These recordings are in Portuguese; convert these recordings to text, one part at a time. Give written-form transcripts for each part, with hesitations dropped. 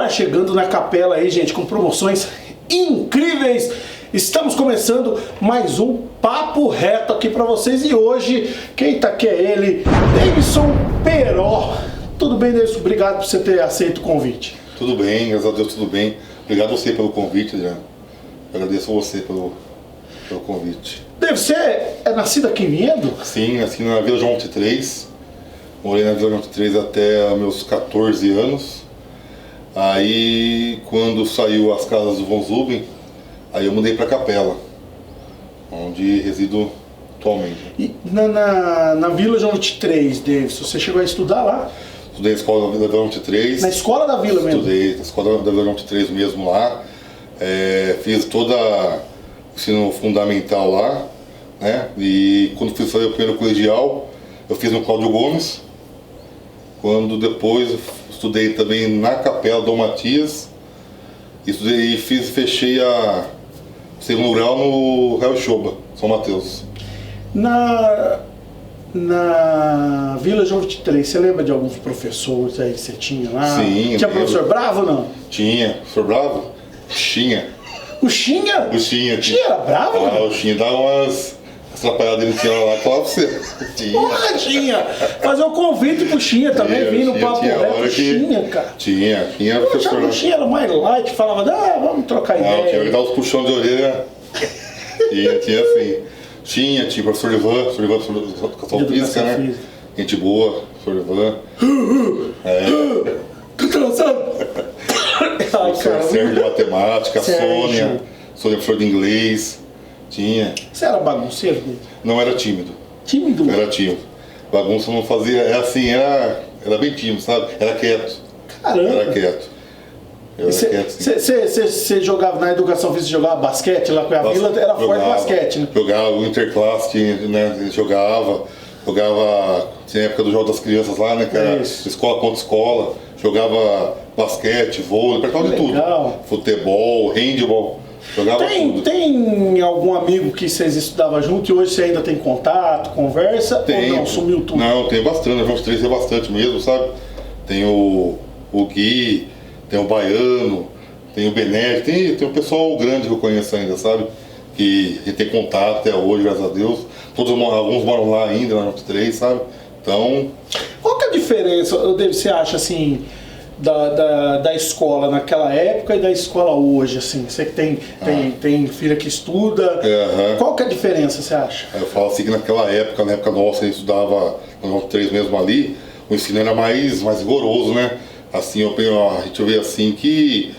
Tá chegando na capela aí, gente, com promoções incríveis. Estamos começando mais um Papo Reto aqui pra vocês. E hoje, quem tá aqui é ele, Davidson Peró. Tudo bem, Davidson? Obrigado por você ter aceito o convite. Tudo bem, graças a Deus, tudo bem. Obrigado a você pelo convite, Adriano. Agradeço a você pelo convite. Davidson, você é nascido aqui em Vinhedo? Sim, nasci na Vila João 23. Morei na Vila João 23 até meus 14 anos. Aí, quando saiu as casas do Von Zuben, aí eu mudei para Capela, onde resido atualmente. E na Vila João 23, Davidson, você chegou a estudar lá? Estudei na escola da Vila João 23. Na escola da Vila mesmo? Estudei na escola da Vila João 23 mesmo lá. Fiz toda o ensino fundamental lá, né? E quando fui fazer o primeiro colegial, eu fiz no Cláudio Gomes. Quando depois estudei também na Capela Dom Matias, estudei e fechei o segundo grau no Raio Choba, São Mateus. Na Vila João 23, você lembra de alguns professores aí que você tinha lá? Sim. Tinha professor Bravo ou não? Tinha. Professor Bravo? Tinha. O Xinha? O Xinha. O Xinha era bravo? Ah, o Xinha dava umas atrapalhadas, ele tinha lá, claro pra você. Porra, Xinha! Fazer um convite pro Xinha também, vir no Papo Reto. Xinha, cara. Tinha Eu achava que o Xinha era mais light, falava, vamos trocar ideia. Não, tinha que dar uns puxões de orelha. Tinha assim. Tinha professor Ivan, educação física, né? Física. Gente boa, professor Ivan. Tá transando? Ai, cara. Sérgio de matemática, Sônia, professor de inglês. Tinha. Você era bagunceiro? Não, era tímido. Tímido? Era tímido. Bagunça não fazia, era bem tímido, sabe? Era quieto. Caramba. Era quieto. Você jogava na educação física, jogava basquete lá com a Vila, era forte basquete, né? Jogava o Interclasse, né? Jogava, tinha a época do Jogo das Crianças lá, né? Que era escola contra escola, jogava basquete, vôlei, praticamente tudo. Futebol, handball, jogava tudo. Tem algum amigo que vocês estudavam junto e hoje você ainda tem contato, conversa? Ou não, sumiu tudo? Não, tem bastante, nós três tem bastante mesmo, sabe? Tem o Gui, tem o Baiano, tem o Bené, tem um pessoal grande que eu conheço ainda, sabe? Que a gente tem contato até hoje, graças a Deus. Alguns moram lá ainda, na Norte 3, sabe? Então... Qual que é a diferença, você acha, assim, da escola naquela época e da escola hoje, assim? Você que tem filha que estuda, qual que é a diferença, você acha? Eu falo assim que na época nossa, a gente estudava na Norte 3 mesmo ali, o ensino era mais rigoroso, né? Assim, a gente vê assim que,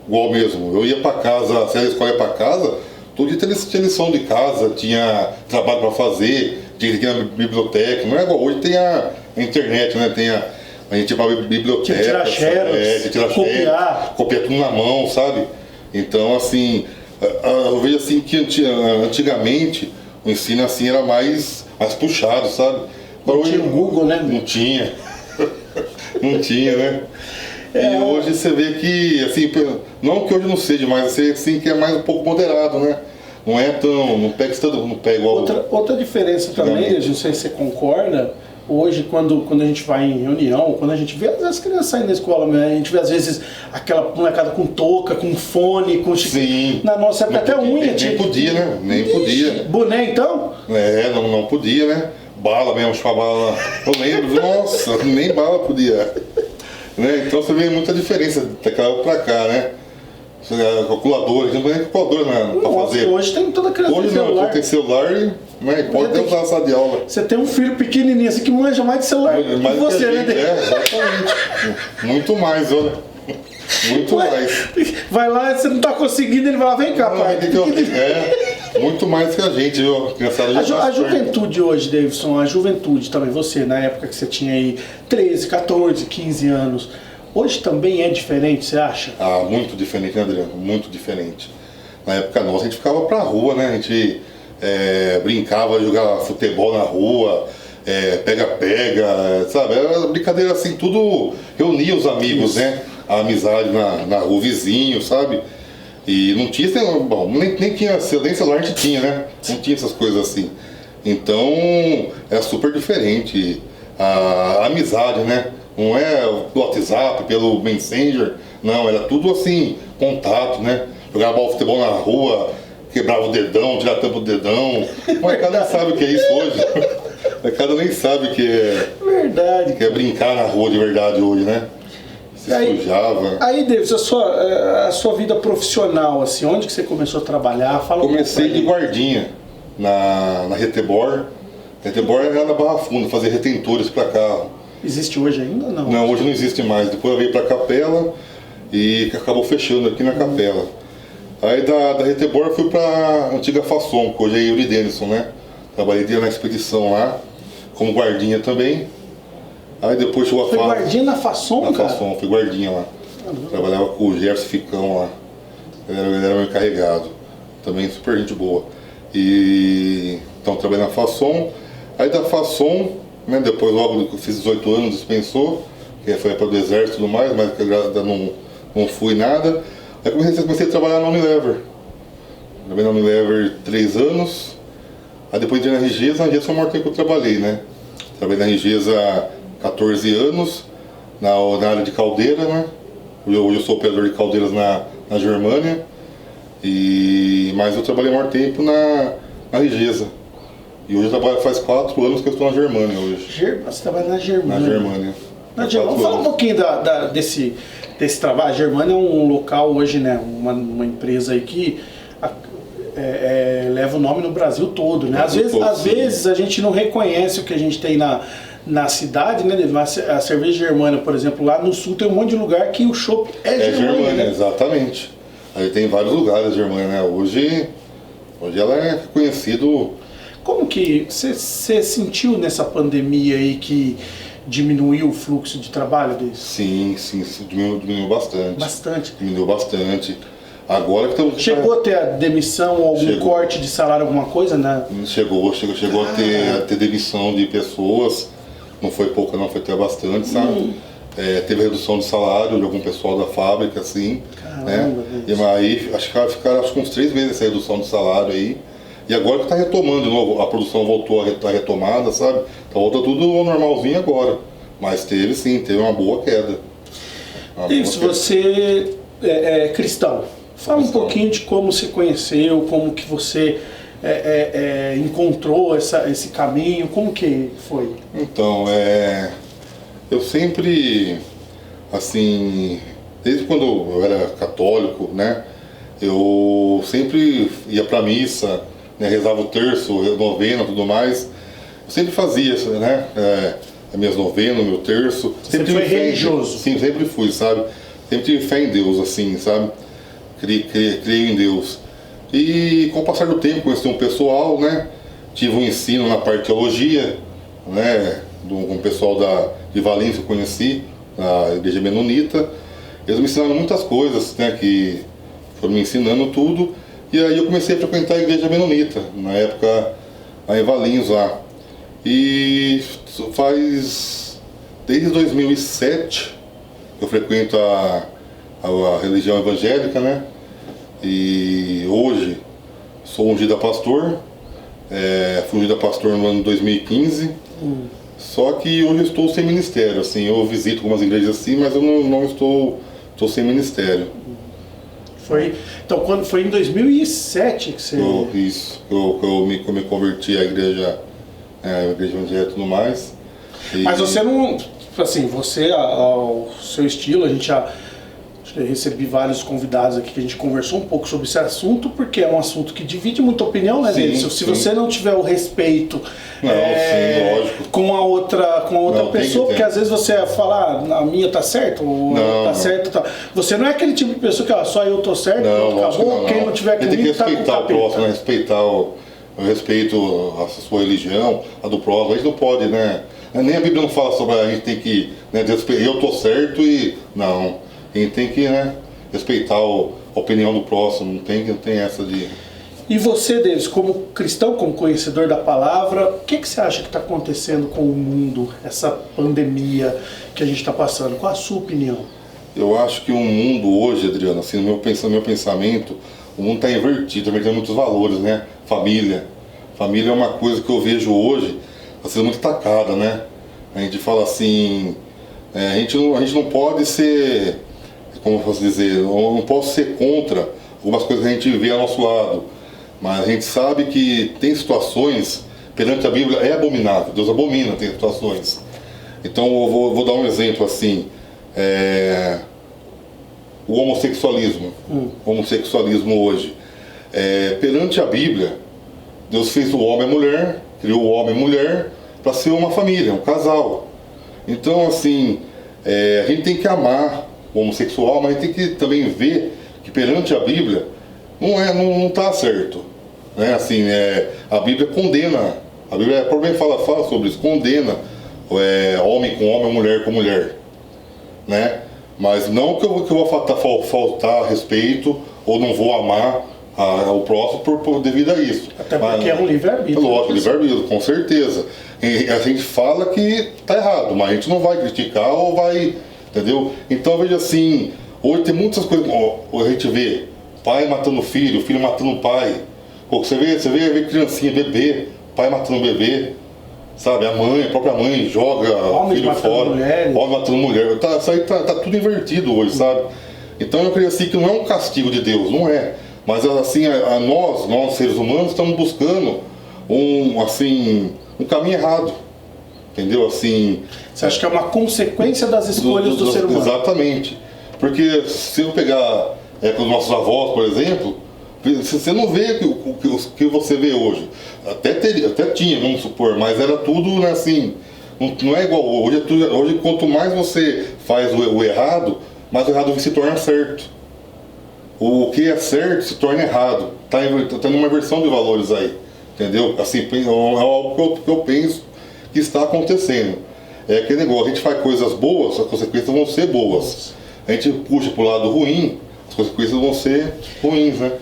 igual mesmo, eu ia para casa, se a escola ia para casa, todo dia tinha lição de casa, tinha trabalho para fazer, tinha que ir na biblioteca, não é igual hoje, tem a internet, né? A gente ia para a biblioteca, tinha que tirar xerox, copiar tudo na mão, sabe? Então, assim, eu vejo assim que antigamente o ensino assim era mais puxado, sabe? Não tinha o Google, né? Não tinha. Não tinha, né? E hoje você vê que, assim, não que hoje não seja, mas assim, que é mais um pouco moderado, né? Não é tão, não pega igual... Outra diferença também, não sei se você concorda, hoje quando a gente vai em reunião, quando a gente vê as crianças saindo da escola, a gente vê às vezes aquela molecada com touca, com fone, com... Sim. Na nossa época até unha tinha... Nem podia, né? Nem podia. Boné então? Não podia, né? Bala mesmo, bala. Eu lembro, nossa, nem bala podia. Né? Então você vê muita diferença daquela época pra cá, né? Calculadora, não tem calculadora pra fazer. Hoje tem toda criança hoje tem celular. Hoje tem celular e pode até usar a sala de aula. Você tem um filho pequenininho assim que manja mais de celular mais que você, né? Exatamente. Muito mais, olha. Muito mais. Vai lá, você não tá conseguindo, ele vai lá, vem cá, pai. Muito mais que a gente, viu? A juventude hoje, Davidson, a juventude também, você, na época que você tinha aí 13, 14, 15 anos, hoje também é diferente, você acha? Muito diferente, né, Adriano? Muito diferente. Na época nossa, a gente ficava pra rua, né? A gente brincava, jogava futebol na rua, pega-pega, sabe? Era brincadeira assim, tudo reunia os amigos, né? A amizade na rua, vizinho, sabe? E não tinha, bom, nem tinha, nem celular a gente tinha, né? Não tinha essas coisas assim. Então, é super diferente a amizade, né? Não é pelo WhatsApp, pelo Messenger, não, era tudo assim, contato, né? Jogava bola de futebol na rua, quebrava o dedão, tirava a tampa do dedão. O molecada nem sabe o que é isso hoje. O molecada nem sabe o que é. Verdade. Que é brincar na rua de verdade hoje, né? Se sujava. Aí, Davis, a sua vida profissional, assim, onde que você começou a trabalhar? Fala Comecei de guardinha na Retebor. Retebor era na Barra Funda, fazer retentores para carro. Existe hoje ainda ou não? Não, hoje não existe mais. Depois eu veio para a Capela e acabou fechando aqui na Capela. Aí da Retebor eu fui para a antiga Fasson, que hoje é Yuri Denison, né? Trabalhei na expedição lá, como guardinha também. Aí depois chegou a fase... Foi guardinha na Fasson, cara? Na Fasson, fui guardinha lá. Trabalhava com o Gerson Ficão lá. Ele era meu encarregado. Também super gente boa. E então trabalhei na Fasson. Aí da Fasson, né, depois logo que eu fiz 18 anos, dispensou, que foi para o exército e tudo mais, mas que eu não fui nada. Aí comecei a trabalhar na Unilever. Trabalhei na Unilever 3 anos. Aí depois entrei na Rigesa foi o maior tempo que eu trabalhei, né? Trabalhei na Rigesa 14 anos, na área de caldeira, né? Hoje eu sou operador de caldeiras na Germânia. Mas eu trabalhei o maior tempo na Rigesa. E hoje eu trabalho faz 4 anos que eu estou na Germânia hoje. Você trabalha na Germânia? Na Germânia. Fala um pouquinho desse trabalho. A Germânia é um local hoje, né? Uma empresa aí que leva o nome no Brasil todo, né? Às vezes a gente não reconhece o que a gente tem na cidade, né? A cerveja Germânia, por exemplo, lá no sul tem um monte de lugar que o chopp é Germânia, né? Exatamente. Aí tem vários lugares a Germânia, né? Hoje ela é conhecido. Como que você sentiu nessa pandemia aí que diminuiu o fluxo de trabalho deles? Sim, diminuiu bastante. Bastante? Diminuiu bastante. Agora que estamos... Chegou a ter a demissão ou algum corte de salário, alguma coisa, né? Chegou a ter demissão de pessoas. Não foi pouca não, foi até bastante, sabe? Teve redução de salário de algum pessoal da fábrica, assim. Caramba, né? E aí acho que ficaram uns 3 meses essa redução de salário aí. E agora que está retomando de novo, a produção voltou a estar retomada, sabe? Então volta tudo normalzinho agora. Mas teve uma boa queda. Isso, você é cristão. Fala um pouquinho de como você conheceu, como que você encontrou esse caminho, como que foi? Então, eu sempre, assim, desde quando eu era católico, né? Eu sempre ia para missa, né, rezava o terço, novena e tudo mais. Eu sempre fazia isso, né? As minhas novenas, o meu terço. Sempre foi religioso? Sim, sempre fui, sabe? Sempre tive fé em Deus, assim, sabe? Creio em Deus. E com o passar do tempo, conheci um pessoal, né? Tive um ensino na parte de teologia, né? Com o pessoal de Valência que eu conheci, na igreja menonita. Eles me ensinaram muitas coisas, né? Que foram me ensinando tudo. E aí eu comecei a frequentar a igreja menonita, na época lá em Valinhos lá. E faz desde 2007 que eu frequento a religião evangélica, né? E hoje sou ungido a pastor, fui ungido a pastor no ano de 2015. Só que hoje eu estou sem ministério, assim, eu visito algumas igrejas assim, mas eu não estou sem ministério. Então, quando foi em 2007 que você... Isso, eu me converti à igreja evangélica e tudo mais. Mas você não, assim, você, ao seu estilo, a gente já... Eu recebi vários convidados aqui que a gente conversou um pouco sobre esse assunto, porque é um assunto que divide muita opinião, né, Davidson? Se você não tiver o respeito com a outra pessoa, porque às vezes você fala, a minha tá certo, ou tá certo, tá. Você não é aquele tipo de pessoa que só eu tô certo, acabou, quem não tiver comigo tem que tá com o respeitar o capeta. próximo, né? Respeitar eu respeito a sua religião, a do próximo, a gente não pode, né? Nem a Bíblia não fala sobre a gente tem que, né, eu tô certo e não. A gente tem que, né, respeitar a opinião do próximo, não tem essa de... E você, Davis, como cristão, como conhecedor da palavra, o que você acha que está acontecendo com o mundo, essa pandemia que a gente está passando? Qual a sua opinião? Eu acho que o mundo hoje, Adriano, assim, no meu pensamento, o mundo está invertido muitos valores, né? Família é uma coisa que eu vejo hoje, está sendo muito atacada, né? A gente fala assim... A gente não pode ser, como eu posso dizer, não posso ser contra algumas coisas que a gente vê ao nosso lado, mas a gente sabe que tem situações, perante a Bíblia, é abominável, Deus abomina, tem situações. Então eu vou dar um exemplo assim, o homossexualismo, hoje. Perante a Bíblia, Deus fez o homem e a mulher, criou o homem e a mulher para ser uma família, um casal. Então assim, a gente tem que amar o homossexual, mas a gente tem que também ver que perante a Bíblia não está certo, né? Assim, a Bíblia condena, a Bíblia também fala sobre isso, condena homem com homem, mulher com mulher, né? Mas não que eu vou faltar respeito ou não vou amar o próximo devido a isso. Até porque é um livre-arbítrio. Lógico, livre-arbítrio, com certeza. E a gente fala que tá errado, mas a gente não vai criticar ou vai, entendeu? Então veja assim, hoje tem muitas coisas, a gente vê pai matando filho, filho matando pai. Você vê criancinha, bebê, pai matando bebê, sabe? A própria mãe joga o filho fora, homem matando mulher. Isso aí tá tudo invertido hoje, sabe? Então eu creio assim que não é um castigo de Deus, não é. Mas assim, nós seres humanos estamos buscando um caminho errado, entendeu? Assim, você acha que é uma consequência das escolhas do ser humano? Exatamente. Porque se eu pegar com os nossos avós, por exemplo, você não vê o que você vê hoje. Até tinha, vamos supor, mas era tudo, né, assim, não é igual hoje. Hoje, quanto mais você faz o errado, mais o errado se torna certo. O que é certo se torna errado. Tá tendo uma inversão de valores aí, entendeu? Assim, é algo que eu penso que está acontecendo. É aquele negócio, a gente faz coisas boas, as consequências vão ser boas. A gente puxa para o lado ruim, as consequências vão ser ruins, né?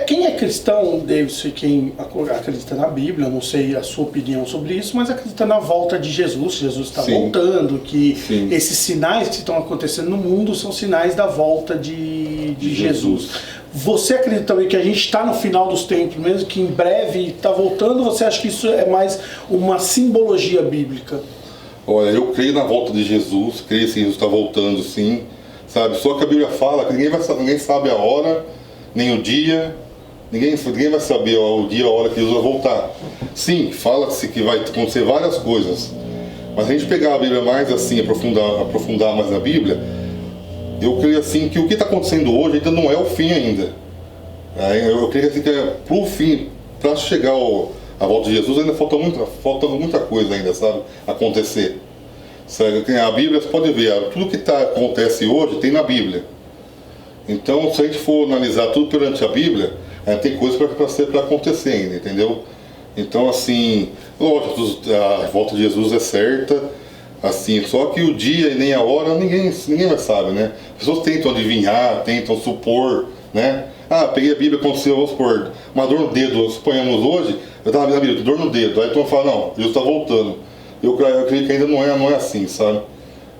Quem é cristão, Davidson, e quem acredita na Bíblia, não sei a sua opinião sobre isso, mas acredita na volta de Jesus. Jesus está voltando, que esses sinais que estão acontecendo no mundo são sinais da volta de Jesus. Você acredita também que a gente está no final dos tempos, mesmo que em breve está voltando, ou você acha que isso é mais uma simbologia bíblica? Olha, eu creio na volta de Jesus, creio que Jesus está voltando, sim, sabe? Só que a Bíblia fala que ninguém sabe a hora, nem o dia, ninguém vai saber o dia, a hora que Jesus vai voltar. Sim, fala-se que vai acontecer várias coisas, mas se a gente pegar a Bíblia mais assim, aprofundar mais na Bíblia, eu creio assim que o que está acontecendo hoje ainda não é o fim ainda. Eu creio assim que pro fim, para chegar a volta de Jesus, ainda falta muita coisa ainda, sabe, acontecer. A Bíblia, você pode ver, tudo que acontece hoje tem na Bíblia. Então, se a gente for analisar tudo perante a Bíblia, tem coisas para acontecer ainda, entendeu? Então, assim, lógico, a volta de Jesus é certa, assim, só que o dia e nem a hora ninguém vai saber, né? As pessoas tentam adivinhar, tentam supor, né? Peguei a Bíblia, aconteceu, vamos supor, uma dor no dedo, suponhamos hoje, eu estava vendo a Bíblia, dor no dedo, aí tu fala, não, Jesus está voltando. Eu acredito que ainda não é assim, sabe?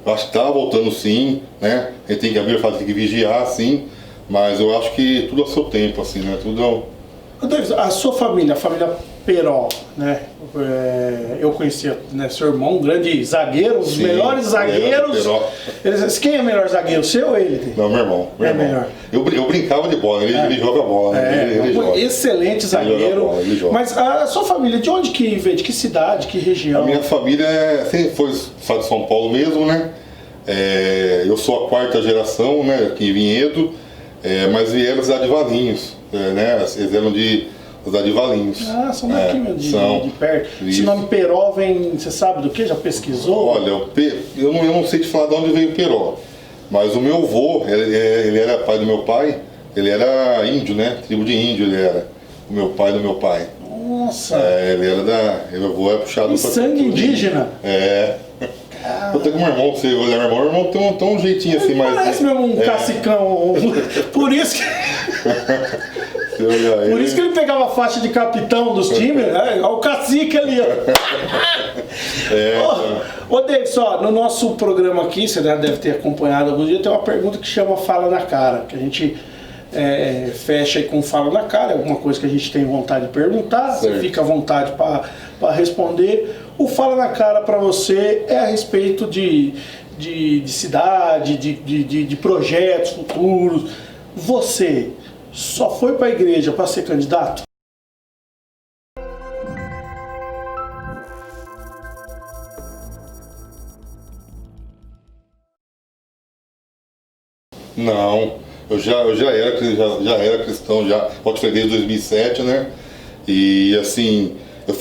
Eu acho que está voltando sim, né? A Bíblia fala que tem que vigiar, sim, mas eu acho que tudo a seu tempo, assim, né? Tudo... A sua família, a família Peró, né? Eu conhecia, né, seu irmão, um grande zagueiro, um dos melhores zagueiros. Quem é o melhor zagueiro, seu ou ele? Não, meu irmão. Melhor. Eu brincava de bola, ele joga bola. Ele joga. Excelente zagueiro. Ele joga. Mas a sua família, de onde que veio? De que cidade, que região? A minha família sempre foi estado de São Paulo mesmo, né? Eu sou a quarta geração, né, aqui em Vinhedo, mas vieram da cidade de Valinhos, né? Eles eram de Valinhos. São daqui mesmo, de perto. Isso. Esse nome Peró vem, você sabe do que? Já pesquisou? Olha, eu não sei te falar de onde veio o Peró, mas o meu avô, ele era pai do meu pai, ele era índio, né? Tribo de índio ele era, o meu pai do meu pai. Nossa! Meu avô é puxado... E sangue indígena? Eu tenho meu irmão, você olhar meu irmão tem um jeitinho assim, mais... Parece mesmo um cacicão, por isso que... Por isso que ele pegava a faixa de capitão dos times, olha o cacique ali, ó. Ô Davidson, no nosso programa aqui, você já deve ter acompanhado alguns dias, tem uma pergunta que chama Fala na Cara, que a gente fecha aí com Fala na Cara, alguma coisa que a gente tem vontade de perguntar, certo. Você fica à vontade para responder. O Fala na Cara para você é a respeito de de cidade, de projetos futuros. Você só foi para a igreja para ser candidato? Não, eu já era cristão, pode ser desde 2007, né? E assim, eu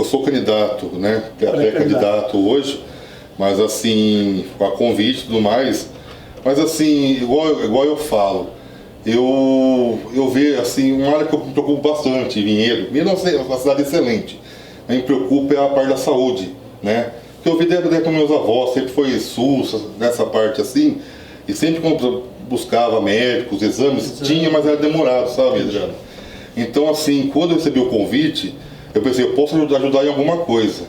sou candidato, né? Até candidato hoje, mas assim, a convite e tudo mais. Mas assim, igual eu falo, eu vejo assim, uma área que eu me preocupo bastante, Vinhedo é uma cidade excelente. A me preocupa é a parte da saúde, né? Porque eu vi desde com meus avós, sempre foi SUS, nessa parte assim, e sempre quando buscava médicos, exames, tinha, mas era demorado, sabe, Adriano? Então, assim, quando eu recebi o convite, eu pensei, eu posso ajudar em alguma coisa,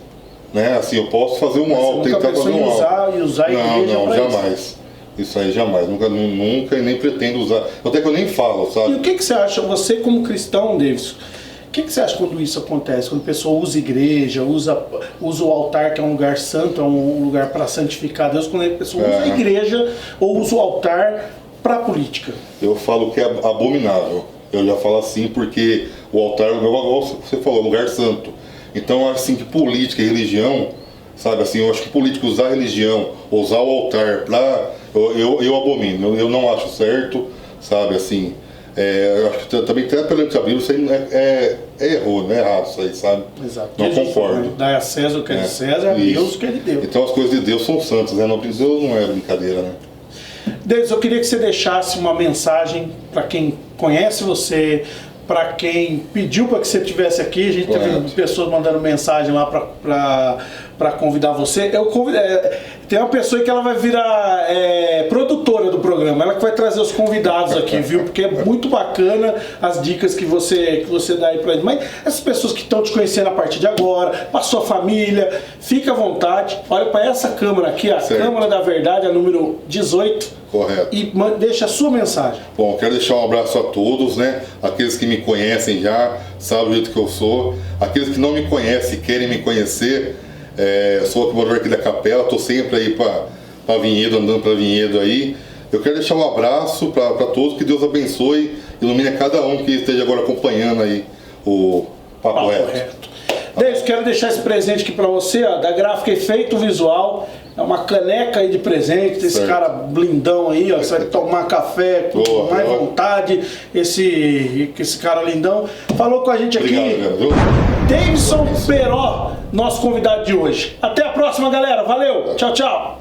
né? Assim, eu posso fazer um alto, tentar fazer um alto. Usar a igreja não, jamais. Isso aí jamais, nunca e nem pretendo usar, até que eu nem falo, sabe? E o que você acha, você como cristão, Davis, o que você acha quando isso acontece? Quando a pessoa usa igreja, usa o altar, que é um lugar santo, é um lugar para santificar Deus, quando a pessoa usa a igreja ou usa o altar para a política? Eu falo que é abominável. Eu já falo assim porque o altar, igual você falou, é lugar santo. Então, assim, que política e religião, sabe, assim, eu acho que político usar a religião, usar o altar para... Eu abomino, eu não acho certo, sabe, assim... eu acho que também até perante a Bíblia isso aí é erro, não é errado isso aí, sabe? Exato. Não concordo. Dá a César o que é de César, a Deus o que é de Deus. Então as coisas de Deus são santas, né? Deus não é brincadeira, né? Deus, eu queria que você deixasse uma mensagem para quem conhece você, para quem pediu para que você estivesse aqui. A gente teve pessoas mandando mensagem lá para convidar você. Tem uma pessoa que ela vai virar produtora do programa, ela que vai trazer os convidados aqui, viu? Porque é muito bacana as dicas que você dá aí para eles. Mas essas pessoas que estão te conhecendo a partir de agora, para sua família, fica à vontade, olha para essa câmera aqui, a Câmara da Verdade, a número 18. Correto. E deixa a sua mensagem. Bom, quero deixar um abraço a todos, né? Aqueles que me conhecem já, sabem o jeito que eu sou. Aqueles que não me conhecem e querem me conhecer, sou morador aqui da Capela, estou sempre aí para Vinhedo, andando para Vinhedo aí. Eu quero deixar um abraço para todos, que Deus abençoe, ilumine cada um que esteja agora acompanhando aí o Papo Reto. Deus, quero deixar esse presente aqui para você, ó, da Gráfica Efeito Visual. É uma caneca aí de presente desse cara blindão aí, ó. Você vai tomar café com mais vontade. Esse cara lindão. Falou com a gente aqui. Obrigado, Davidson Peró, nosso convidado de hoje. Até a próxima, galera. Valeu. Tchau, tchau.